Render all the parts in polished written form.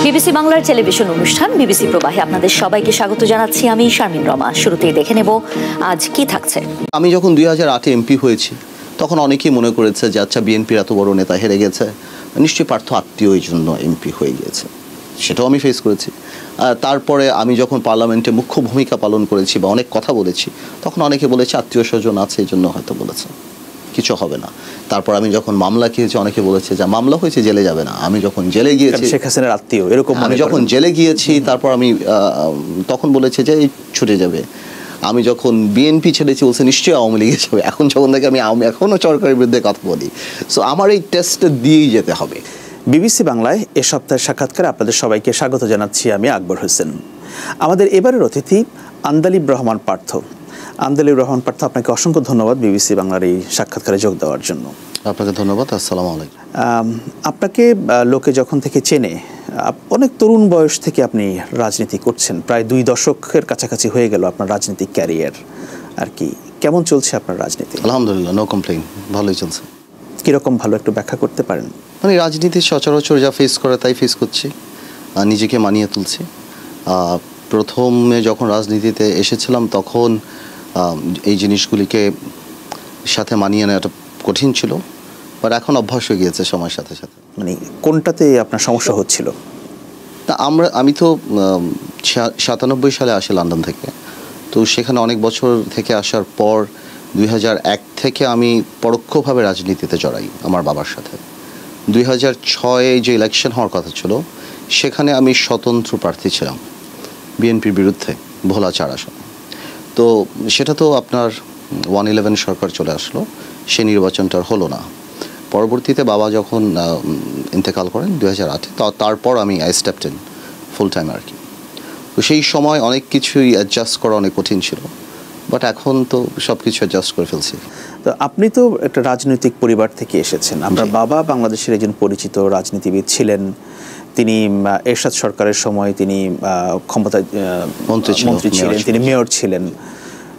BBC বাংলার television অনুষ্ঠান BBC প্রবাহে আপনাদের সবাইকে স্বাগত জানাচ্ছি। আমি শারমিন রমা। শুরুতেই দেখে নেব আজ কি থাকছে। আমি যখন 2008-এ এমপি হয়েছি তখন অনেকেই মনে করেছে যে আচ্ছা বিএনপির এত বড় নেতা হেরে গেছে, নিশ্চয়ই পার্থ আত্মীয় এই জন্য এমপি হয়ে গিয়েছে। সেটাও আমি ফেস করেছি। তারপরে আমি যখন পার্লামেন্টে মুখ্য ভূমিকা পালন করেছি বা অনেক কথা বলেছি, তখন অনেকে বলেছে আত্মীয় স্বজন আছে এই জন্য হয়তো বলেছে, কিছু হবে না। তারপর আমি যখন মামলা খেয়েছি অনেকে বলেছে যে মামলা হয়েছে জেলে যাবে না। আমি যখন জেলে গিয়েছি, শেখ হাসিনার আত্মীয় এরকম, আমি যখন জেলে গিয়েছি তারপর আমি তখন বলেছে যে ছুটে যাবে। আমি যখন বিএনপি ছেড়েছি বলছে নিশ্চয়ই আওয়ামী লীগে যাবে। এখন যখন থেকে আমি এখনও সরকারের বিরুদ্ধে কথা বলি। সো আমার এই টেস্টটা দিয়েই যেতে হবে। বিবিসি বাংলায় এ সপ্তাহের সাক্ষাৎকারে আপনাদের সবাইকে স্বাগত জানাচ্ছি। আমি আকবর হোসেন। আমাদের এবারের অতিথি আন্দালিব রহমান পার্থ। আন্দালিব রহমান পার্থ, আপনাকে অসংখ্য ধন্যবাদ বিবিসি বাংলার এই সাক্ষাৎকারে যোগ দেওয়ার জন্য। আপনাকে ধন্যবাদ। আসসালামু আলাইকুম। আপনাকে লোকে যখন থেকে চেনে, অনেক তরুণ বয়স থেকে আপনি রাজনীতি করছেন, প্রায় 2 দশকের কাছাকাছি হয়ে গেল আপনার রাজনৈতিক ক্যারিয়ার আর কি। কেমন চলছে আপনার রাজনীতি? আলহামদুলিল্লাহ, নো কমপ্লেইন, ভালোই চলছে। কীরকম ভালো, একটু ব্যাখ্যা করতে পারেন? মানে রাজনীতি সচরাচর যা ফেস করে তাই ফেস করছি, নিজেকে মানিয়ে তুলছি। প্রথমে যখন রাজনীতিতে এসেছিলাম তখন এই জিনিসগুলিকে সাথে মানিয়ে নেওয়াটা কঠিন ছিল, বাট এখন অভ্যাস হয়ে গিয়েছে সময়ের সাথে সাথে। মানে কোনটাতে আপনার সমস্যা হচ্ছিল? তা আমি তো 97 সালে আসি লন্ডন থেকে। তো সেখানে অনেক বছর থেকে আসার পর 2001 থেকে আমি পরোক্ষভাবে রাজনীতিতে জড়াই আমার বাবার সাথে। 2006-এ যে ইলেকশন হওয়ার কথা ছিল সেখানে আমি স্বতন্ত্র প্রার্থী ছিলাম বিএনপির বিরুদ্ধে ভোলা 4 আসনে। তো সেটা তো আপনার 111 সরকার চলে আসলো, সে নির্বাচনটা হলো না। পরবর্তীতে বাবা যখন ইন্তেকাল করেন 2008-এ, তারপর আমি I stepped in full time আর কি। তো সেই সময় অনেক কিছুই অ্যাডজাস্ট করা অনেক কঠিন ছিল, বাট এখন তো সব কিছু অ্যাডজাস্ট করে ফেলছি। তো আপনি তো একটা রাজনৈতিক পরিবার থেকে এসেছেন। আপনার বাবা বাংলাদেশের একজন পরিচিত রাজনীতিবিদ ছিলেন। তিনি এরশাদ সরকারের সময় তিনি ক্ষমতায় মন্ত্রী ছিলেন, তিনি মেয়র ছিলেন।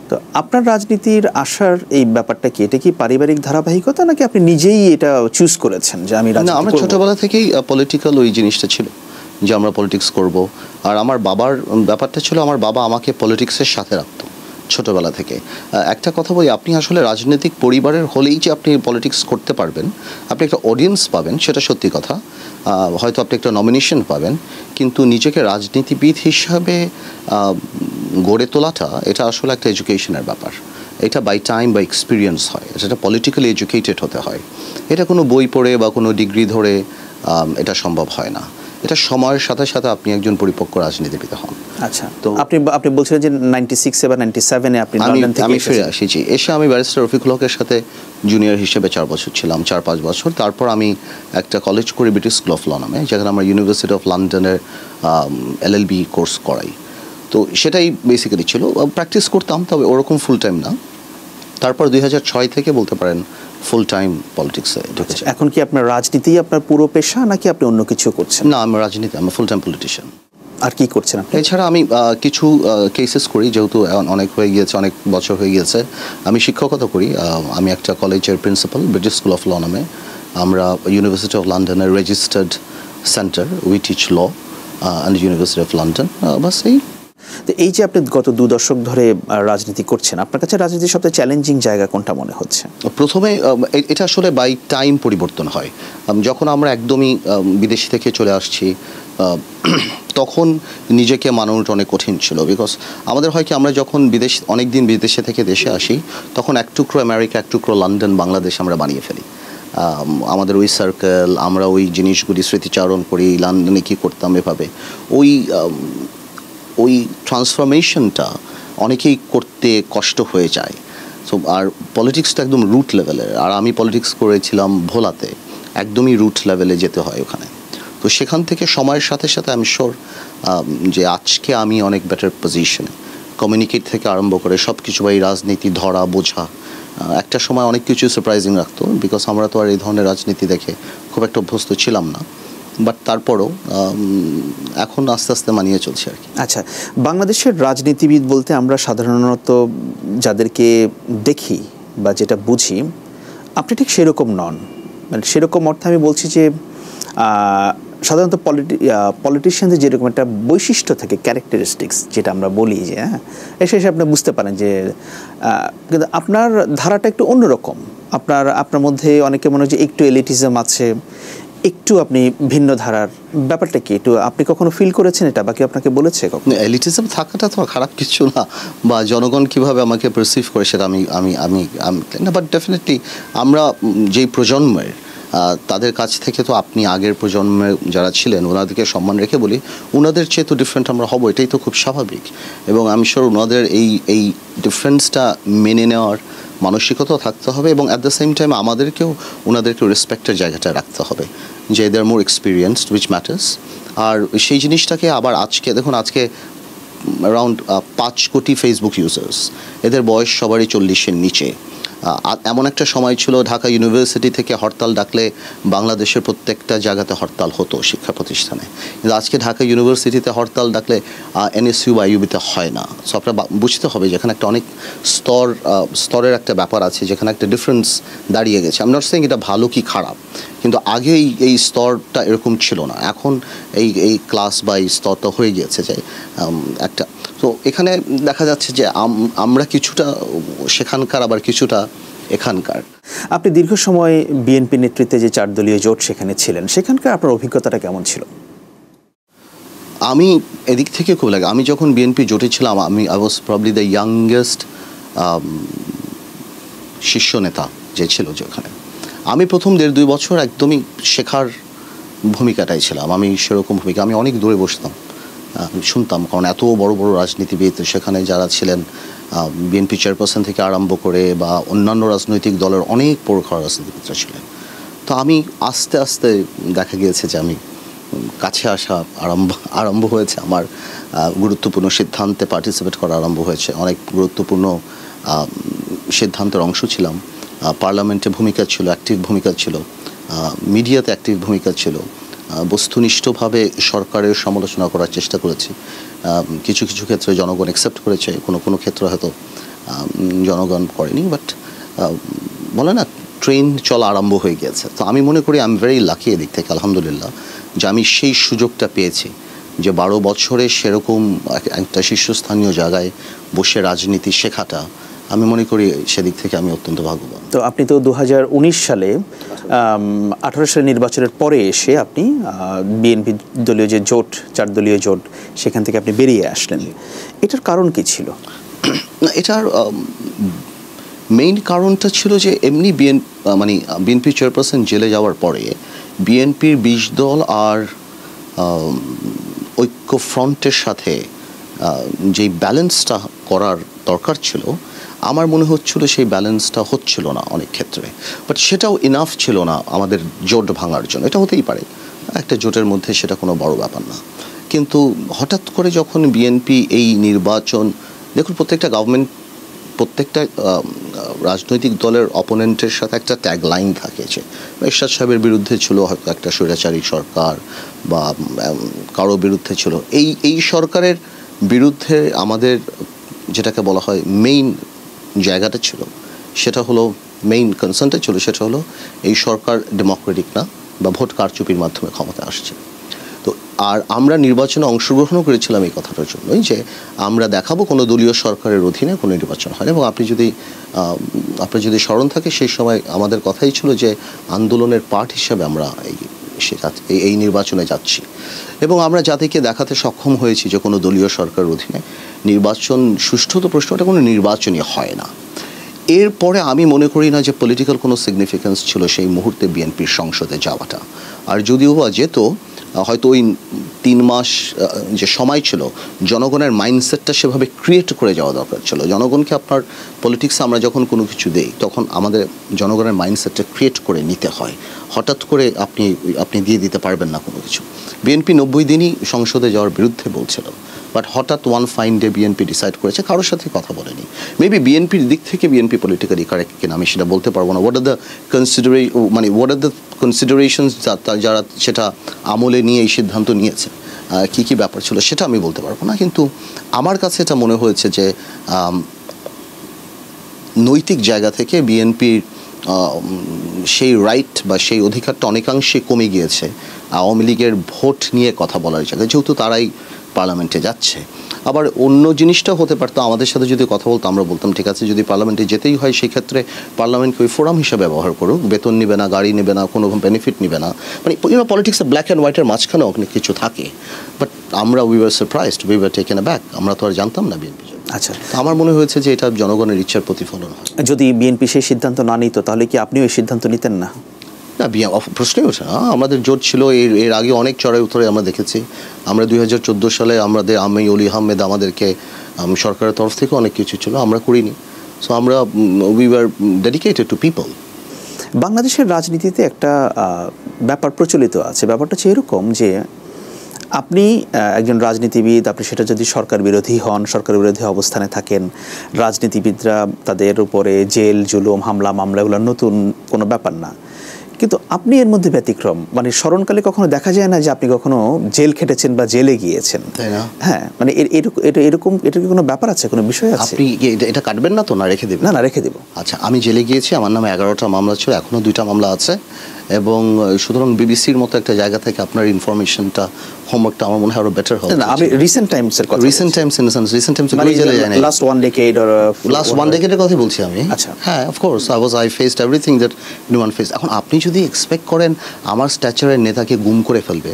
তো আপনার রাজনীতির আসার এই ব্যাপারটা কি, এটা কি পারিবারিক ধারাবাহিকতা নাকি আপনি নিজেই এটা চুজ করেছেন যে আমি রাজনীতি করব? আমরা ছোটবেলা থেকেই পলিটিক্যাল ওই জিনিসটা ছিল যে আমরা পলিটিক্স করব। আর আমার বাবার ব্যাপারটা ছিল, আমার বাবা আমাকে পলিটিক্সের সাথে রাখতো ছোটোবেলা থেকে। একটা কথা বলি, আপনি আসলে রাজনৈতিক পরিবারের হলেই যে আপনি পলিটিক্স করতে পারবেন, আপনি একটা অডিয়েন্স পাবেন, সেটা সত্যি কথা। হয়তো আপনি একটা নমিনেশন পাবেন, কিন্তু নিজেকে রাজনীতিবিদ হিসাবে গড়ে তোলাটা এটা আসলে একটা এডুকেশনের ব্যাপার। এটা বাই টাইম বা এক্সপিরিয়েন্স হয়, এটা পলিটিক্যালি এডুকেটেড হতে হয়। এটা কোনো বই পড়ে বা কোনো ডিগ্রি ধরে এটা সম্ভব হয় না। এটা সময়ের সাথে সাথে আপনি একজন পরিপক্ক রাজনীতিবিদ হন। আচ্ছা, তো আপনি বলছিলেন যে 96-এ বা 97-এ আপনি লন্ডন থেকে ফিরে আসিছি। এসে আমি ব্যারিস্টার রফিকুল হকের সাথে জুনিয়র হিসেবে 4 বছর ছিলাম, 4-5 বছর। তারপর আমি একটা কলেজ করি ব্রিটিশ স্কুল অফ ল নামে, যেখানে আমরা ইউনিভার্সিটি অফ লন্ডনের LLB কোর্স করাই। তো সেটাই বেসিক্যালি ছিল, প্র্যাকটিস করতাম, তবে ওরকম ফুল টাইম না। তারপর 2006 থেকে বলতে পারেন ফুল টাইম পলিটিক্সে ঢুকেছি। এখন কি আপনার রাজনীতি আপনার পুরো পেশা নাকি আপনি অন্য কিছু করছেন? না, আমি রাজনীতি, আমি ফুল টাইম পলিটিশিয়ান। আর কি করছেন আপনি? এছাড়া আমি কিছু কেসেস করি, যেহেতু অনেক হয়ে গিয়েছে, অনেক বছর হয়ে গিয়েছে। আমি শিক্ষকতা করি। আমি একটা কলেজের principal, British school of law নামে। আমরা ইউনিভার্সিটি অফ লন্ডনের registered centre, we teach law and university of London. বাস এই। তো এই যে আপনি গত 2 দশক ধরে রাজনীতি করছেন, আপনার কাছে রাজনীতির সবচেয়ে চ্যালেঞ্জিং জায়গা কোনটা মনে হচ্ছে? প্রথমে এটা আসলে বাই টাইম পরিবর্তন হয়। যখন আমরা একদমই বিদেশি থেকে চলে আসছি তখন নিজেকে মানানোটা অনেক কঠিন ছিল। বিকজ আমাদের হয় কি, আমরা যখন অনেক দিন বিদেশে থেকে দেশে আসি তখন এক টুকরো আমেরিকা, এক টুকরো লন্ডন, বাংলাদেশ আমরা বানিয়ে ফেলি। আমাদের ওই সার্কেল, আমরা ওই জিনিসগুলি স্মৃতিচারণ করি, লন্ডনে কী করতাম এভাবে। ওই ট্রান্সফরমেশনটা অনেকেই করতে কষ্ট হয়ে যায়। সো আর পলিটিক্সটা একদম রুট লেভেলের, আর আমি পলিটিক্স করেছিলাম ভোলাতে, একদমই রুট লেভেলে যেতে হয় ওখানে। তো সেখান থেকে সময়ের সাথে সাথে আমি শিওর যে আজকে আমি অনেক বেটার পজিশনে, কমিউনিকেট থেকে আরম্ভ করে সব কিছু, বা এই রাজনীতি ধরা বোঝা। একটা সময় অনেক কিছু সারপ্রাইজিং রাখতো, বিকজ আমরা তো আর এই ধরনের রাজনীতি দেখে খুব একটা অভ্যস্ত ছিলাম না। বাট তারপরও এখন আস্তে আস্তে মানিয়ে চলছে আর কি। আচ্ছা, বাংলাদেশের রাজনীতিবিদ বলতে আমরা সাধারণত যাদেরকে দেখি বা যেটা বুঝি, আপনি ঠিক সেরকম নন। মানে সেরকম অর্থে আমি বলছি যে সাধারণত পলিটিশিয়ানদের যেরকম একটা বৈশিষ্ট্য থাকে, ক্যারেক্টারিস্টিক্স যেটা আমরা বলি যে এসে আপনি বুঝতে পারেন যে কিন্তু আপনার ধারাটা একটু অন্যরকম। আপনার মধ্যে অনেকে মনে হয় যে একটু এলিটিজম আছে, একটু আপনি ভিন্ন ধারার। ব্যাপারটা কি একটু আপনি কখনো ফিল করেছেন এটা, বা কি আপনাকে বলেছে কখনো? এলিটিজম থাকাটা তো খারাপ কিছু না, বা জনগণ কিভাবে আমাকে পারসিভ করে সেটা আমি আমি আমি না, বাট ডেফিনেটলি আমরা যেই প্রজন্মের তাদের কাছ থেকে তো আপনি আগের প্রজন্মে যারা ছিলেন ওনাদেরকে সম্মান রেখে বলি, ওনাদের চেয়ে তো ডিফারেন্ট আমরা হব, এটাই তো খুব স্বাভাবিক। এবং আমি শিওর ওনাদের এই ডিফারেন্সটা মেনে নেওয়ার মানসিকতাও থাকতে হবে, এবং অ্যাট দ্য সেম টাইম আমাদেরকেও ওনাদেরকেও রেসপেক্টের জায়গাটা রাখতে হবে, যে দে আর মোর এক্সপিরিয়েন্সড উইচ ম্যাটার্স। আর সেই জিনিসটাকে আবার আজকে দেখুন, আজকে অ্যারাউন্ড 5 কোটি ফেসবুক ইউজার্স, এদের বয়স সবারই 40-এর নিচে। এমন একটা সময় ছিল ঢাকা ইউনিভার্সিটি থেকে হরতাল ডাকলে বাংলাদেশের প্রত্যেকটা জায়গাতে হরতাল হতো শিক্ষা প্রতিষ্ঠানে, কিন্তু আজকে ঢাকা ইউনিভার্সিটিতে হরতাল ডাকলে এনএসইউ বা ইউবিতে হয় না। সো আপনার বুঝতে হবে যেখানে একটা অনেক স্তরের একটা ব্যাপার আছে, যেখানে একটা ডিফারেন্স দাঁড়িয়ে গেছে। আমি নট সেইং এটা ভালো কি খারাপ, কিন্তু আগে এই স্তরটা এরকম ছিল না, এখন এই ক্লাস বা এই স্তরটা হয়ে গিয়েছে যে একটা। তো এখানে দেখা যাচ্ছে যে আমরা কিছুটা সেখানকার, আবার কিছুটা এখানকার। আপনি দীর্ঘ সময় বিএনপি নেতৃত্বে যে 4 দলীয় জোট সেখানে ছিলেন, সেখানকার আপনার অভিজ্ঞতাটা কেমন ছিল? আমি এদিক থেকে খুব লাগে, আমি যখন বিএনপি জোটে ছিলাম I was probably the youngest শীর্ষ নেতা যে ছিল যেখানে। আমি প্রথম 1.5-2 বছর একদমই শেখার ভূমিকাটাই ছিলাম। আমি সেরকম ভূমিকা, আমি অনেক দূরে বসতাম, শুনতাম, কারণ এত বড় বড় রাজনীতিবিদ সেখানে যারা ছিলেন, বিএনপি চেয়ারপারসন থেকে আরম্ভ করে বা অন্যান্য রাজনৈতিক দলের অনেক প্রখর রাজনীতিবিদরা ছিলেন। তো আমি আস্তে আস্তে দেখা গিয়েছে যে আমি কাছে আসা আরম্ভ হয়েছে, আমার গুরুত্বপূর্ণ সিদ্ধান্তে পার্টিসিপেট করা আরম্ভ হয়েছে, অনেক গুরুত্বপূর্ণ সিদ্ধান্তের অংশ ছিলাম। পার্লামেন্টে ভূমিকা ছিল, অ্যাক্টিভ ভূমিকা ছিল, মিডিয়াতে অ্যাক্টিভ ভূমিকা ছিল, বস্তুনিষ্ঠভাবে সরকারের সমালোচনা করার চেষ্টা করেছি। কিছু কিছু ক্ষেত্রে জনগণ অ্যাকসেপ্ট করেছে, কোনো ক্ষেত্রে হয়তো জনগণ করেনি, বাট বলে না ট্রেন চলা আরম্ভ হয়ে গিয়েছে। তো আমি মনে করি আই এম ভেরি লাকি এদিক থেকে, আলহামদুলিল্লাহ, যে আমি সেই সুযোগটা পেয়েছি যে 12 বছরে সেরকম একটা শীর্ষস্থানীয় জায়গায় বসে রাজনীতি শেখাটা, আমি মনে করি সেদিক থেকে আমি অত্যন্ত ভাগ্যবান। তো আপনি তো 2019 সালে 18 সালের নির্বাচনের পরে এসে আপনি বিএনপি দলীয় যে জোট, 4 দলীয় জোট, সেখান থেকে আপনি বেরিয়ে আসলেন। এটার কারণ কি ছিল? না, এটার মেইন কারণটা ছিল যে এমনি বিএনপি চেয়ারপারসন জেলে যাওয়ার পরে বিএনপির 20 দল আর ঐক্য ফ্রন্টের সাথে যেই ব্যালেন্সটা করার দরকার ছিল, আমার মনে হচ্ছিল সেই ব্যালেন্সটা হচ্ছিল না অনেক ক্ষেত্রে। বাট সেটাও ইনাফ ছিল না আমাদের জোট ভাঙার জন্য। এটা হতেই পারে একটা জোটের মধ্যে, সেটা কোনো বড় ব্যাপার না। কিন্তু হঠাৎ করে যখন বিএনপি এই নির্বাচন, দেখুন প্রত্যেকটা রাজনৈতিক দলের অপোনেন্টের সাথে একটা ট্যাগ লাইন থাকে, যে এরশাদ সাহেবের বিরুদ্ধে ছিল হয়তো একটা স্বৈরাচারী সরকার, বা কারো বিরুদ্ধে ছিল এই সরকারের বিরুদ্ধে আমাদের যেটাকে বলা হয় মেইন জায়গাটা ছিল, সেটা হলো মেইন কনসার্নটা ছিল, সেটা হলো এই সরকার ডেমোক্রেটিক না, বা ভোট কারচুপির মাধ্যমে ক্ষমতা আসছে। তো আর আমরা নির্বাচনে অংশগ্রহণও করেছিলাম এই কথাটার জন্যই, যে আমরা দেখাবো কোনো দলীয় সরকারের অধীনে কোনো নির্বাচন হয় না। এবং আপনার যদি স্মরণ থাকে, সেই সময় আমাদের কথাই ছিল যে আন্দোলনের পার্ট হিসেবে আমরা এই নির্বাচনে যাচ্ছি, এবং আমরা জাতিকে দেখাতে সক্ষম হয়েছি যে কোনো দলীয় সরকারের অধীনে নির্বাচন সুষ্ঠু, তো প্রশ্নটা কোনো নির্বাচনই হয় না। এরপরে আমি মনে করি না যে পলিটিক্যাল কোনো সিগনিফিকেন্স ছিল সেই মুহূর্তে বিএনপির সংসদে যাওয়াটা। আর যদিও বা যেত, হয়তো ওই 3 মাস যে সময় ছিল, জনগণের মাইন্ডসেটটা সেভাবে ক্রিয়েট করে যাওয়া দরকার ছিল। জনগণকে আপনার পলিটিক্সে আমরা যখন কোনো কিছু দেই, তখন আমাদের জনগণের মাইন্ডসেটটা ক্রিয়েট করে নিতে হয়। হঠাৎ করে আপনি দিয়ে দিতে পারবেন না কোনো কিছু। বিএনপি 90 দিনই সংসদে যাওয়ার বিরুদ্ধে বলছিল, বাট হঠাৎ one fine day BNP decide করেছে, কারোর সাথে কথা বলেনি। মেবি বিএনপির দিক থেকে বিএনপি পলিটিক্যালি কারেক্ট কিনা আমি সেটা বলতে পারবো না। হোয়াট আর দ্য কনসিডারেশনস যারা সেটা আমলে নিয়ে এই সিদ্ধান্ত নিয়েছে, কী ব্যাপার ছিল সেটা আমি বলতে পারবো না। কিন্তু আমার কাছে এটা মনে হয়েছে যে নৈতিক জায়গা থেকে বিএনপির সেই রাইট বা সেই অধিকারটা অনেকাংশে কমে গিয়েছে আওয়ামী লীগের ভোট নিয়ে কথা বলার জায়গায়, যেহেতু তারাই পার্লামেন্টে যাচ্ছে। আবার অন্য জিনিসটাও হতে পারতো, আমাদের সাথে যদি কথা বলতো আমরা বলতাম ঠিক আছে যদি পার্লামেন্টে যেতেই হয় সেই ক্ষেত্রে পার্লামেন্টকে ওই ফোরাম হিসেবে ব্যবহার করুক, বেতন নেবে না, গাড়ি নেবে না, কোনো বেনিফিট নেবে না, মানে পলিটিক্সে ব্ল্যাক অ্যান্ড হোয়াইটের মাঝখানে অনেক কিছু থাকে। বাট আমরা we war surprised, we were taken back, আমরা তো আর জানতাম না বিএনপি। আচ্ছা, আমার মনে হয়েছে যে এটা জনগণের ইচ্ছার প্রতিফলন হয়। যদি বিএনপি সেই সিদ্ধান্ত না নিত তাহলে কি আপনিও এই সিদ্ধান্ত নিতেন না? না, প্রশ্নই ওঠে না। আমাদের জোট ছিল, এর আগে অনেক চড়াই উতরে আমরা দেখেছি। আমরা 2014 সালে আমি অলি আহমেদ আমাদেরকে সরকারের তরফ থেকে অনেক কিছু ছিল, আমরা করিনি। সো আমরা we were dedicated to people. বাংলাদেশের রাজনীতিতে একটা ব্যাপার প্রচলিত আছে, ব্যাপারটা হচ্ছে এরকম যে আপনি একজন রাজনীতিবিদ, আপনি সেটা যদি সরকার বিরোধী হন, সরকার বিরোধী অবস্থানে থাকেন, রাজনীতিবিদরা তাদের উপরে জেল জুলুম হামলা মামলা এগুলো নতুন কোনো ব্যাপার না। কিন্তু আপনি এর মধ্যে ব্যতিক্রম, মানে স্মরণকালে কখনো দেখা যায় না যে আপনি কখনো জেল খেটেছেন বা জেলে গিয়েছেন, তাই না? হ্যাঁ, মানে এরকম এটা কি কোনো ব্যাপার আছে, কোনো বিষয় আছে? আপনি এটা কাটবেন না তো? না, রেখে দেবেন? না, রেখে দেব। আচ্ছা, আমি জেলে গিয়েছি, আমার নামে 11টা মামলা ছিল, এখনো 2টা মামলা আছে। এবং সুতরাং বিবিসির মতো একটা জায়গা থেকে আপনার ইনফরমেশনটা, হোমওয়ার্কটা আমার মনে হয় আরো বেটার হবে। আমি রিসেন্ট টাইমসের কথা, recent times in sense recent times মানে last 1 decade or last 1 decade এর কথা বলছি আমি। আচ্ছা, হ্যাঁ, of course I faced everything that anyone face. এখন আপনি যদি এক্সপেক্ট করেন আমার স্ট্যাচারের নেতাকে গুম করে ফেলবে,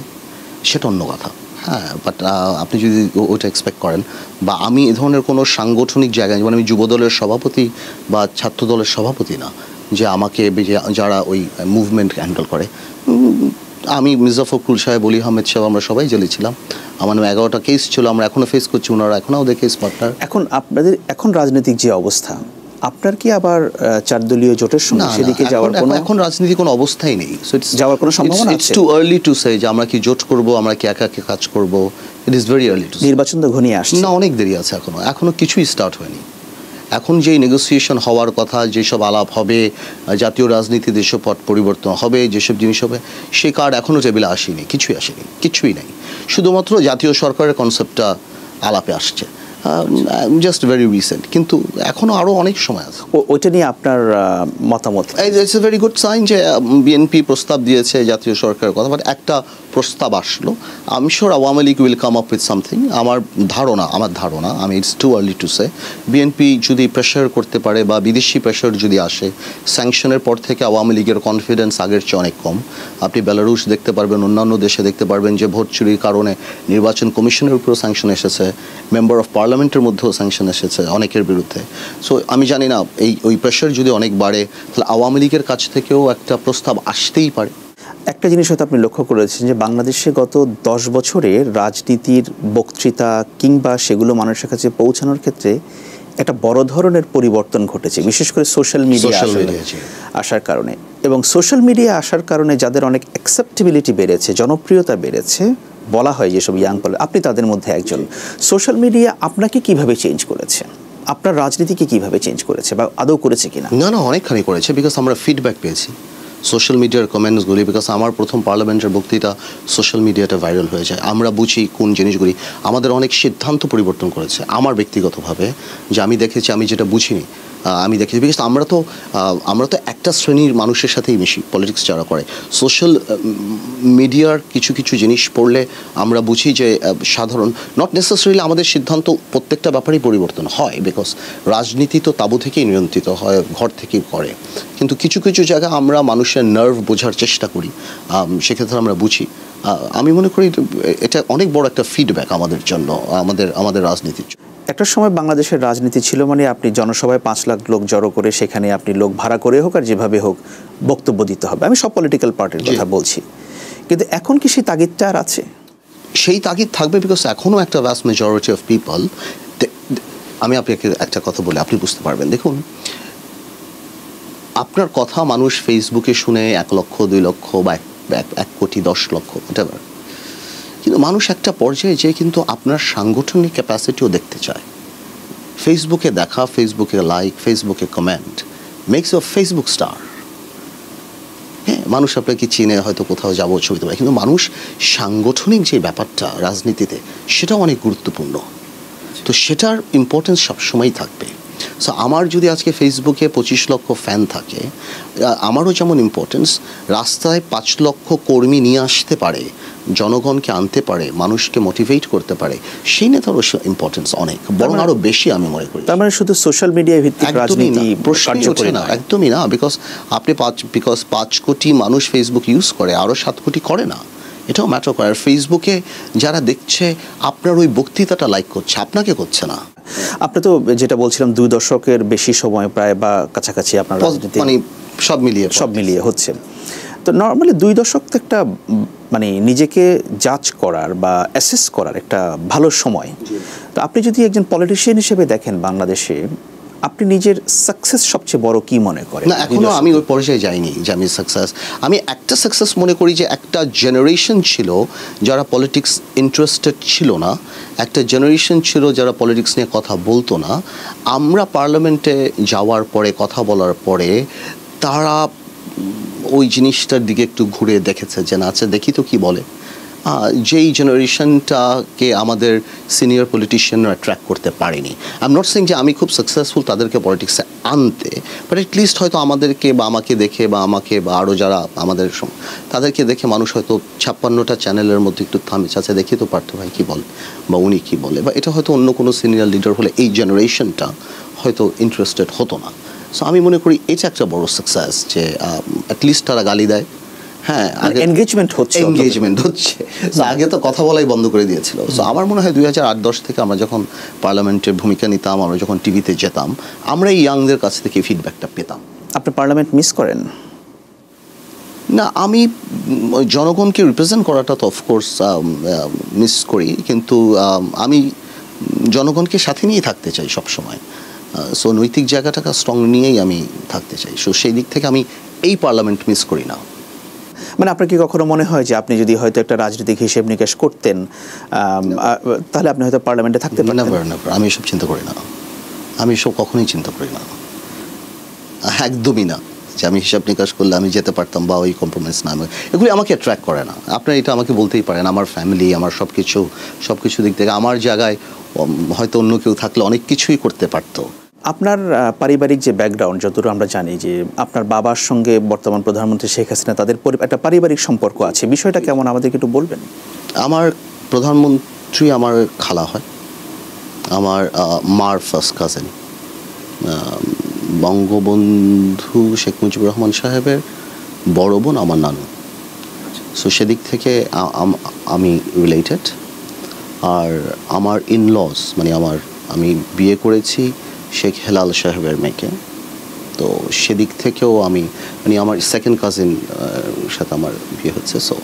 সেটা অন্য কথা। হ্যাঁ, বাট আপনি যদি ওইটা এক্সপেক্ট করেন, বা আমি এ ধরনের কোনো সাংগঠনিক জায়গায়, যেমন আমি যুবদলের সভাপতি বা ছাত্রদলের সভাপতি না যে আমাকে যারা ওই মুভমেন্ট হ্যান্ডেল করে, আমি মির্জা ফখরুল সাহেব, অলি আহমেদ সাহেব, আমরা সবাই জেলে ছিলাম। আমার নামে 11টা কেস ছিল, আমরা এখনো ফেস করছি, ওনারা এখনো ওদের কেস পার্টনার। এখন আপনাদের এখন রাজনৈতিক যে অবস্থা, আপনার কি আবার 4 দলীয় জোটের সঙ্গে সেদিকে যাওয়ার কোনো, এখন রাজনীতি কোনো অবস্থাই নেই, যাওয়ার কোনো সম্ভাবনা আছে? ইটস টু আর্লি টু সে যে আমরা কি জোট করব, আমরা কি একা একা কাজ করব। It is very early to সে। নির্বাচন তো ঘনিয়ে আসছে। না, অনেক দেরি আছে, এখনো কিছুই স্টার্ট হয়নি। এখন যেই নেগোসিয়েশন হওয়ার কথা, যেসব আলাপ হবে, জাতীয় রাজনীতিতে যেসব পট পরিবর্তন হবে, যেসব জিনিস হবে, সে কার্ড এখনও টেবিলে আসেনি, কিছুই নাই। শুধুমাত্র জাতীয় সরকারের কনসেপ্টটা আলাপে আসছে, জাস্ট ভেরি রিসেন্ট, কিন্তু এখনও আরও অনেক সময় আছে। ওইটা নিয়ে আপনার মতামত? It's a very good sign যে বিএনপি প্রস্তাব দিয়েছে জাতীয় সরকারের কথা, বাট একটা প্রস্তাব আসলো। আমি sure Awami League will come up with something. আমার ধারণা আমি it's too early to say, BNP যদি প্রেশার করতে পারে বা বিদেশি প্রেশার যদি আসে, স্যাংশনের পর থেকে আওয়ামী লীগের কনফিডেন্স আগের চেয়ে অনেক কম। আপনি বেলারুশ দেখতে পারবেন, অন্যান্য দেশে দেখতে পারবেন যে ভোট চুরির কারণে নির্বাচন কমিশনের উপরেও স্যাংশন এসেছে, মেম্বার অফ পার্লামেন্টের মধ্যেও স্যাংশন এসেছে অনেকের বিরুদ্ধে। সো আমি জানি না ওই প্রেশার যদি অনেক বাড়ে, তাহলে আওয়ামী লীগের কাছ থেকেও একটা প্রস্তাব আসতেই পারে। একটা জিনিস হয়তো আপনি লক্ষ্য করেছেন যে বাংলাদেশে গত 10 বছরে রাজনীতির বক্তৃতা কিংবা সেগুলো মানুষের কাছে পৌঁছানোর ক্ষেত্রে একটা বড় ধরনের পরিবর্তন ঘটেছে, বিশেষ করে সোশ্যাল মিডিয়া আসার কারণে। এবং সোশ্যাল মিডিয়া আসার কারণে যাদের অনেক অ্যাকসেপ্টেবিলিটি বেড়েছে, জনপ্রিয়তা বেড়েছে, বলা হয় যেসব ইয়াং পলে, আপনি তাদের মধ্যে একজন। সোশ্যাল মিডিয়া আপনাকে কিভাবে চেঞ্জ করেছে, আপনার রাজনীতিকে কিভাবে চেঞ্জ করেছে বা আদৌ করেছে কিনা? না, অনেকখানি করেছে, বিকজ আমরা ফিডব্যাক পেয়েছি সোশ্যাল মিডিয়ার কমেন্টসগুলি। বিকজ আমার প্রথম পার্লামেন্টের বক্তৃতা সোশ্যাল মিডিয়াতে ভাইরাল হয়ে যায়, আমরা বুঝি কোন জিনিসগুলি। আমাদের অনেক সিদ্ধান্ত পরিবর্তন করেছে আমার ব্যক্তিগতভাবে, যে আমি দেখেছি, আমি যেটা বুঝিনি আমি দেখেছি। বিকজ আমরা তো একটা শ্রেণীর মানুষের সাথেই মিশি, পলিটিক্স যারা করে। সোশ্যাল মিডিয়ার কিছু জিনিস পড়লে আমরা বুঝি যে সাধারণ, নট নেসেসারিলি আমাদের সিদ্ধান্ত প্রত্যেকটা ব্যাপারেই পরিবর্তন হয়, বিকজ রাজনীতি তো তাঁবু থেকেই নিয়ন্ত্রিত হয়, ঘর থেকেই করে। কিন্তু কিছু জায়গায় আমরা মানুষের নার্ভ বোঝার চেষ্টা করি, সেক্ষেত্রে আমরা বুঝি। আমি মনে করি এটা অনেক বড় একটা ফিডব্যাক আমাদের জন্য, আমাদের রাজনীতির জন্য। একটা সময় বাংলাদেশের রাজনীতি ছিল মানে আপনি জনসভায় 5 লাখ লোক জড়ো করে সেখানে আপনি লোক ভাড়া করে হোক আর যেভাবে হোক বক্তব্য দিতে হবে। আমি সব পলিটিক্যাল পার্টির কথা বলছি, কিন্তু এখন কি সেই তাগিদটা আর আছে? সেই তাগিদ থাকবে, বিকজ এখনও একটা ভ্যাস্ট মেজরিটি অফ পিপল। আমি আপনাকে একটা কথা বলে আপনি বুঝতে পারবেন। দেখুন, আপনার কথা মানুষ ফেসবুকে শুনে 1 লক্ষ 2 লক্ষ বা 1 কোটি 10 লক্ষ হোয়াটএভার, কিন্তু মানুষ একটা পর্যায়ে যে কিন্তু আপনার সাংগঠনিক ক্যাপাসিটিও দেখতে চায়। ফেসবুকে দেখা, ফেসবুকে লাইক, ফেসবুকে comment makes you Facebook star. হ্যাঁ, মানুষ আপনাকে চিনে, হয়তো কোথাও যাবো ছবি দেবে, কিন্তু মানুষ সাংগঠনিক যে ব্যাপারটা রাজনীতিতে, সেটাও অনেক গুরুত্বপূর্ণ। তো সেটার ইম্পর্টেন্স সবসময়ই থাকবে। সো আমার যদি আজকে ফেসবুকে 25 লক্ষ ফ্যান থাকে, আমারও যেমন ইম্পর্টেন্স, রাস্তায় 5 লক্ষ কর্মী নিয়ে আসতে পারে, জনগণকে আনতে পারে, মানুষকে মোটিভেট করতে পারে, সেই নেতারও ইম্পর্টেন্স অনেক, বরং আরও বেশি আমি মনে করি। তার মানে শুধু সোশ্যাল মিডিয়া ভিত্তিক রাজনীতি প্রশ্নই ওঠে না, একদমই না। বিকজ 5 কোটি মানুষ ফেসবুক ইউজ করে, আরও 7 কোটি করে না, এটাও ম্যাটার করে। আর ফেসবুকে যারা দেখছে আপনার ওই বক্তৃতাটা লাইক করছে, আপনাকে করছে না। আপনি তো যেটা বলছিলাম 2 দশকের বেশি সময় প্রায় বা কাছাকাছি আপনার রাজনীতি মানে সব মিলিয়ে হচ্ছে। তো নর্মালি 2 দশক তো একটা মানে নিজেকে জাজ করার বা অ্যাসেস করার একটা ভালো সময়। তো আপনি যদি একজন পলিটিশিয়ান হিসেবে দেখেন বাংলাদেশে, আপনি নিজের সাকসেস সবচেয়ে বড় কি মনে করেন? না, এখনো আমি ওই পর্যায়ে যাইনি যে আমি সাকসেস। আমি একটা সাকসেস মনে করি যে একটা জেনারেশন ছিল যারা পলিটিক্স ইন্টারেস্টেড ছিল না, একটা জেনারেশন ছিল যারা পলিটিক্স নিয়ে কথা বলতো না। আমরা পার্লামেন্টে যাওয়ার পরে, কথা বলার পরে তারা ওই জিনিসটার দিকে একটু ঘুরে দেখেছে যে না, আচ্ছা দেখি তো কি বলে। যেই জেনারেশনটাকে আমাদের সিনিয়র পলিটিশিয়ানরা ট্র্যাক করতে পারেনি। আই এম নট সেইং যে আমি খুব সাকসেসফুল তাদেরকে পলিটিক্সে আনতে, বাট অ্যাটলিস্ট হয়তো আমাদেরকে বা আমাকে দেখে বা আমাকে বা আরও যারা আমাদের তাদেরকে দেখে মানুষ হয়তো 56টা চ্যানেলের মধ্যে একটু থামেছে, আচ্ছা দেখি তো পার্থ ভাই কী বলে বা উনি কী বলে, বা এটা হয়তো অন্য কোনো সিনিয়র লিডার হলে এই জেনারেশনটা হয়তো ইন্টারেস্টেড হতো না। সো আমি মনে করি এটা একটা বড় সাকসেস যে অ্যাটলিস্ট তারা গালি দেয়। হ্যাঁ, এনগেজমেন্ট হচ্ছে। সো আগে তো কথা বলাই বন্ধ করে দিয়েছিল। সো আমার মনে হয় 2008-10 থেকে আমরা যখন পার্লামেন্টের ভূমিকা নিতাম, আমরা যখন টিভিতে যেতাম, আমরা এই ইয়াংদের কাছ থেকে ফিডব্যাকটা পেতাম। আপনি পার্লামেন্ট মিস করেন? না, আমি জনগণকে রিপ্রেজেন্ট করাটা তো অফকোর্স মিস করি, কিন্তু আমি জনগণকে সাথে নিয়ে থাকতে চাই সবসময়। সো নৈতিক জায়গাটাকে স্ট্রং নিয়েই আমি থাকতে চাই। সো সেই দিক থেকে আমি এই পার্লামেন্ট মিস করি না। মানে আপনার কি কখনো মনে হয় যে আপনি যদি হয়তো একটা রাজনৈতিক হিসেব নিকেশ করতেন, তাহলে আপনি হয়তো পার্লামেন্টে থাকতে পারতেন? না, আমি এসব চিন্তা করি না। আমি এসব কখনোই চিন্তা করি না, একদমই না, যে আমি হিসাব নিকাশ করলে আমি যেতে পারতাম বা ওই কম্প্রোমাইজ না। এগুলি আমাকে অ্যাট্রাক্ট করে না। আপনার এটা আমাকে বলতেই পারেন, আমার ফ্যামিলি, আমার সব কিছু দিক থেকে আমার জায়গায় হয়তো অন্য কেউ থাকলে অনেক কিছুই করতে পারতো। আপনার পারিবারিক যে ব্যাকগ্রাউন্ড, যতটুকু আমরা জানি যে আপনার বাবার সঙ্গে বর্তমান প্রধানমন্ত্রী শেখ হাসিনা তাদের একটা পারিবারিক সম্পর্ক আছে, বিষয়টা কেমন আমাদেরকে একটু বলবেন? আমার প্রধানমন্ত্রী আমার খালা হয়, আমার মার ফার্স্ট কাজিন। বঙ্গবন্ধু শেখ মুজিবুর রহমান সাহেবের বড় বোন আমার নানু। সো সেদিক থেকে আমি রিলেটেড। আর আমার ইনলস, মানে আমি বিয়ে করেছি শেখ হেলাল সাহেবের মেয়েকে, তো সেদিক থেকেও আমি মানে আমার সেকেন্ড কাজিন সাথে আমার বিয়ে হচ্ছে। সো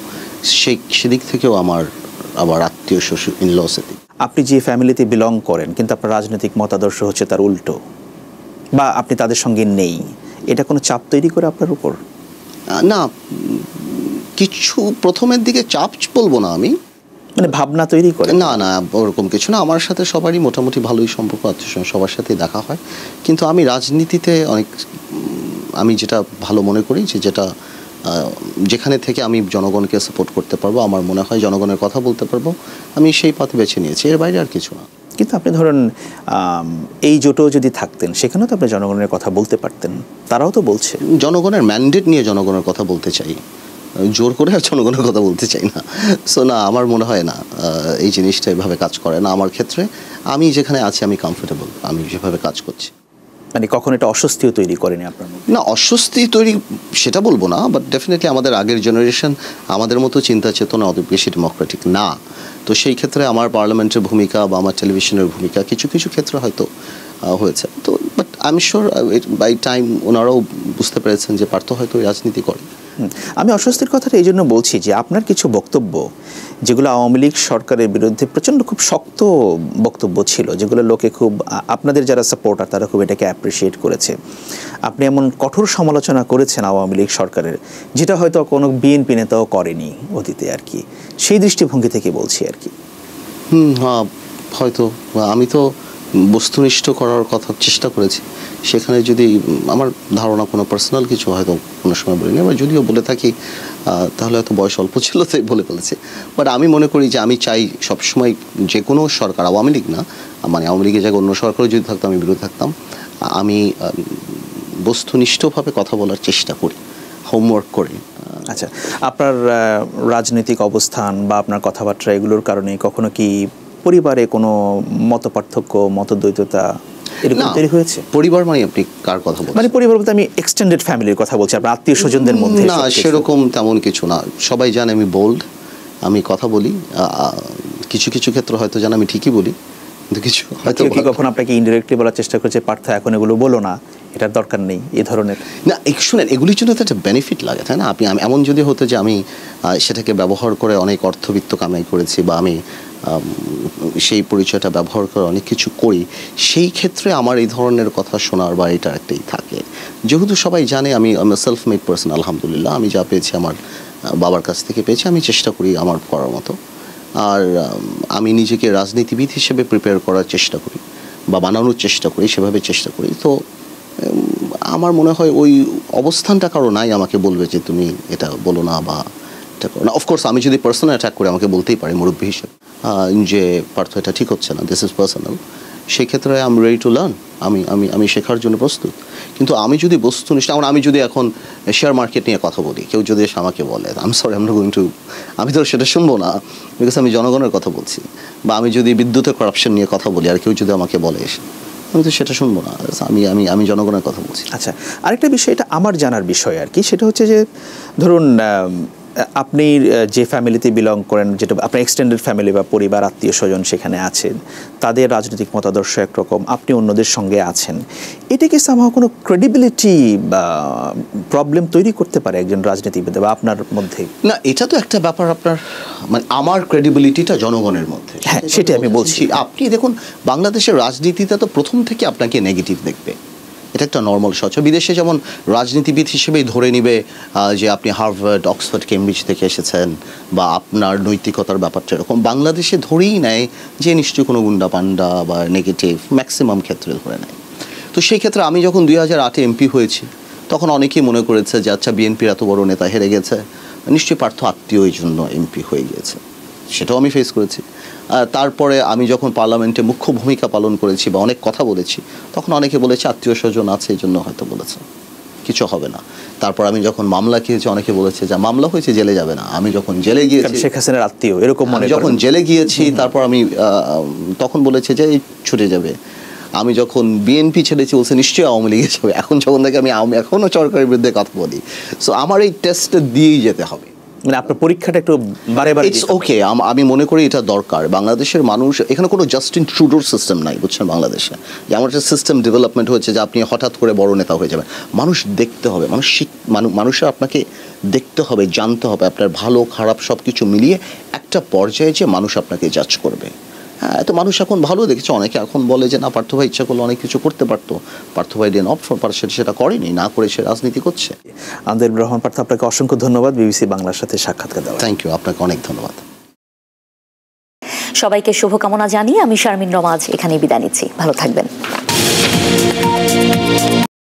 সেদিক থেকেও আমার আবার আত্মীয় শ্বশুর ইনলস। আপনি যে ফ্যামিলিতে বিলং করেন কিন্তু আপনার রাজনৈতিক মতাদর্শ হচ্ছে তার উল্টো, বা আপনি তাদের সঙ্গে নেই, এটা কোনো চাপ তৈরি করে আপনার উপর? না, কিছু প্রথমের দিকে চাপ বলবো না আমি, মানে ভাবনা তৈরি করে। না, ওরকম কিছু না। আমার সাথে সবারই মোটামুটি ভালোই সম্পর্ক, আত্মীয় সবার সাথেই দেখা হয়। কিন্তু আমি রাজনীতিতে আমি যেটা ভালো মনে করি যে যেখানে থেকে আমি জনগণকে সাপোর্ট করতে পারবো, আমার মনে হয় জনগণের কথা বলতে পারবো, আমি সেই পথে বেছে নিয়েছি, এর বাইরে আর কিছু না। কিন্তু আপনি ধরেন এই জোটও যদি থাকতেন, সেখানেও তো আপনি জনগণের কথা বলতে পারতেন, তারাও তো বলছে। জনগণের ম্যান্ডেট নিয়ে জনগণের কথা বলতে চাই, জোর করে আর জনগণের কথা বলতে চাই না। সো না, আমার মনে হয় না এই জিনিসটা এভাবে কাজ করে না আমার ক্ষেত্রে। আমি যেখানে আছি আমি কমফোর্টেবল, আমি যেভাবে কাজ করছি। মানে কখন এটা অস্বস্তিও তৈরি করেনি আপনার? না, অস্বস্তি তৈরি সেটা বলবো না, বাট ডেফিনেটলি আমাদের আগের জেনারেশন আমাদের মতো চিন্তা চেতনা অত বেশি ডেমোক্রেটিক না। তো সেই ক্ষেত্রে আমার পার্লামেন্টের ভূমিকা বা আমার টেলিভিশনের ভূমিকা কিছু ক্ষেত্রে হয়তো হয়েছে। তো but I am sure by time ওনারাও বুঝতে পেরেছেন যে পার্থ হয়তো রাজনীতি করে। আমি অস্বস্তির কথাটা এই জন্য বলছি যে আপনার কিছু বক্তব্য যেগুলো আওয়ামী লীগ সরকারের বিরুদ্ধে প্রচণ্ড খুব শক্ত বক্তব্য ছিল, যেগুলো লোকে খুব, আপনাদের যারা সাপোর্টার তারা খুব এটাকে অ্যাপ্রিসিয়েট করেছে। আপনি এমন কঠোর সমালোচনা করেছেন আওয়ামী লীগ সরকারের, যেটা হয়তো কোনো বিএনপি নেতাও করেনি অতীতে আর কি। সেই দৃষ্টিভঙ্গি থেকে বলছি আর কি। হ্যাঁ, হয়তো আমি তো বস্তুনিষ্ঠ করার কথা চেষ্টা করেছি। সেখানে যদি আমার ধারণা কোনো পার্সোনাল কিছু হয়তো কোনো সময় বলিনি, আবার যদিও বলে থাকি তাহলে হয়তো বয়স অল্প ছিল তাই বলে ফেলেছি। বাট আমি মনে করি যে আমি চাই সবসময় যে কোনো সরকার, আওয়ামী লীগ না, মানে আওয়ামী লীগের জায়গায় অন্য সরকারও যদি থাকতো আমি বিরোধী থাকতাম, আমি বস্তুনিষ্ঠভাবে কথা বলার চেষ্টা করি, হোমওয়ার্ক করি। আচ্ছা, আপনার রাজনৈতিক অবস্থান বা আপনার কথাবার্তা এগুলোর কারণে কখনো কি পরিবারে কোনো মতপার্থক্য, মতদ্বৈততা এরকম তৈরি হয়েছে? পরিবার মানে আপনি কার কথা বলছেন? মানে পরিবার বলতে আমি এক্সটেন্ডেড ফ্যামিলির কথা বলছি, আপনার আত্মীয় স্বজনদের মধ্যে। না, সেরকম তেমন কিছু না। সবাই জানে আমি বোল্ড, আমি কথা বলি। কিছু কিছু ক্ষেত্রে হয়তো জানে আমি ঠিকই বলি, কিন্তু কিছু হয়তো কখন আপনাকে ইনডিরেক্টলি বলার চেষ্টা করেছে পার্থ এখন এগুলো বলো না, এটার দরকার নেই, এই ধরনের? না, শুনেন, এগুলির জন্য তো একটা বেনিফিট লাগে, তাই না? আমি এমন যদি হতো যে আমি সেটাকে ব্যবহার করে অনেক অর্থবিত্ত কামাই করেছি, বা আমি সেই পরিচয়টা ব্যবহার করে অনেক কিছু করি, সেই ক্ষেত্রে আমার এই ধরনের কথা শোনার বা এটা একটাই থাকে। যেহেতু সবাই জানে আমি সেলফ মেড পার্সন, আলহামদুলিল্লাহ, আমি যা পেয়েছি আমার বাবার কাছ থেকে পেয়েছি, আমি চেষ্টা করি আমার করার মতো। আর আমি নিজেকে রাজনীতিবিদ হিসেবে প্রিপেয়ার করার চেষ্টা করি বা বানানোর চেষ্টা করি, সেভাবে চেষ্টা করি। তো আমার মনে হয় ওই অবস্থানটা কারো নাই আমাকে বলবে যে তুমি এটা বলো না বা এটা করো না। অফকোর্স আমি যদি পার্সোনাল অ্যাটাক করে আমাকে বলতেই পারি মুরব্বী হিসেবে যে পার্থ এটা ঠিক হচ্ছে না, দিস ইজ পার্সোনাল, সেই ক্ষেত্রে I am ready to learn, আমি শেখার জন্য প্রস্তুত। কিন্তু আমি যদি বস্তুনিষ্ঠ, আমি যদি এখন শেয়ার মার্কেট নিয়ে কথা বলি, কেউ যদি এসে আমাকে বলে আমি তো সেটা শুনবো না, বিকজ আমি জনগণের কথা বলছি। বা আমি যদি বিদ্যুতের করাপশন নিয়ে কথা বলি আর কেউ যদি আমাকে বলে এসে, আমি তো সেটা শুনবো না। আমি জনগণের কথা বলছি। আচ্ছা, আরেকটা বিষয়, এটা আমার জানার বিষয় আর কি, সেটা হচ্ছে যে ধরুন আপনি যে ফ্যামিলিতে বিলং করেন, যেটা আপনার এক্সটেন্ডেড ফ্যামিলি বা পরিবার, আত্মীয় স্বজন সেখানে আছেন, তাদের রাজনৈতিক মতাদর্শ একরকম, আপনি অন্যদের সঙ্গে আছেন, এটা কি সামহাও কোনো ক্রেডিবিলিটি বা প্রবলেম তৈরি করতে পারে একজন রাজনীতিবিদ বা আপনার মধ্যে? না, এটা তো একটা ব্যাপার, আপনার মানে আমার ক্রেডিবিলিটিটা জনগণের মধ্যে। হ্যাঁ, সেটাই আমি বলছি। আপনি দেখুন, বাংলাদেশের রাজনীতিতে তো প্রথম থেকে আপনাকে নেগেটিভ দেখবে, এটা একটা নর্মাল সহজ। বিদেশে যেমন রাজনীতিবিদ হিসেবেই ধরে নিবে যে আপনি হার্ভার্ড, অক্সফোর্ড, কেমব্রিজ থেকে এসেছেন বা আপনার নৈতিকতার ব্যাপারটা এরকম। বাংলাদেশে ধরেই নেয় যে নিশ্চয়ই কোনো গুন্ডা পান্ডা বা নেগেটিভ, ম্যাক্সিমাম ক্ষেত্রে ধরে নেয়। তো সেই ক্ষেত্রে আমি যখন 2008-এ এমপি হয়েছি, তখন অনেকেই মনে করেছে যে আচ্ছা, বিএনপির এত বড় নেতা হেরে গেছে, নিশ্চয়ই পার্থ আত্মীয়, এই জন্য এমপি হয়ে গিয়েছে। সেটাও আমি ফেস করেছি। তারপরে আমি যখন পার্লামেন্টে মুখ্য ভূমিকা পালন করেছি বা অনেক কথা বলেছি, তখন অনেকে বলেছে আত্মীয় স্বজন আছে এই জন্য হয়তো বলেছে, কিছু হবে না। তারপর আমি যখন মামলা খেয়েছি, অনেকে বলেছে যে মামলা হয়েছে, জেলে যাবে না। আমি যখন জেলে গিয়েছি, শেখ হাসিনার আত্মীয় এরকম মনে করেন, যখন জেলে গিয়েছি, তারপর আমি তখন বলেছে যে ছুটে যাবে। আমি যখন বিএনপি ছেড়েছি, বলছে নিশ্চয়ই আওয়ামী লীগে যাবে। এখন যখন থেকে আমি এখনও সরকারের বিরুদ্ধে কথা বলি। সো আমার এই টেস্টটা দিয়েই যেতে হবে। মানে আপনার পরীক্ষাটা একটু বারে বারে ইটস ওকে, আমি মনে করি এটা দরকার। বাংলাদেশের মানুষ, এখানে কোনো জাস্টিন ট্রুডোর সিস্টেম নাই, বুঝছেন? বাংলাদেশে যে আমার একটা সিস্টেম ডেভেলপমেন্ট হয়েছে যে আপনি হঠাৎ করে বড় নেতা হয়ে যাবেন। মানুষ দেখতে হবে, মানুষের আপনাকে দেখতে হবে, জানতে হবে, আপনার ভালো খারাপ সব কিছু মিলিয়ে একটা পর্যায়ে যে মানুষ আপনাকে জাজ করবে। হ্যাঁ, তো মানুষ এখন ভালো দেখেছে। অনেকে এখন বলে যে না, পার্থ ভাই ইচ্ছা করলে অনেক কিছু করতে পারতো, পার্থ ভাই ডেন অফ সেটা করেনি, না করে সে রাজনীতি করছে। আমাদের রহমান পার্থ, আপনাকে অসংখ্য ধন্যবাদ বিবিসি বাংলার সাথে সাক্ষাৎকার দেওয়া। থ্যাংক ইউ, আপনাকে অনেক ধন্যবাদ। সবাইকে শুভকামনা জানিয়ে আমি শারমিন রমা আজ এখানেই বিদায় নিচ্ছি। ভালো থাকবেন।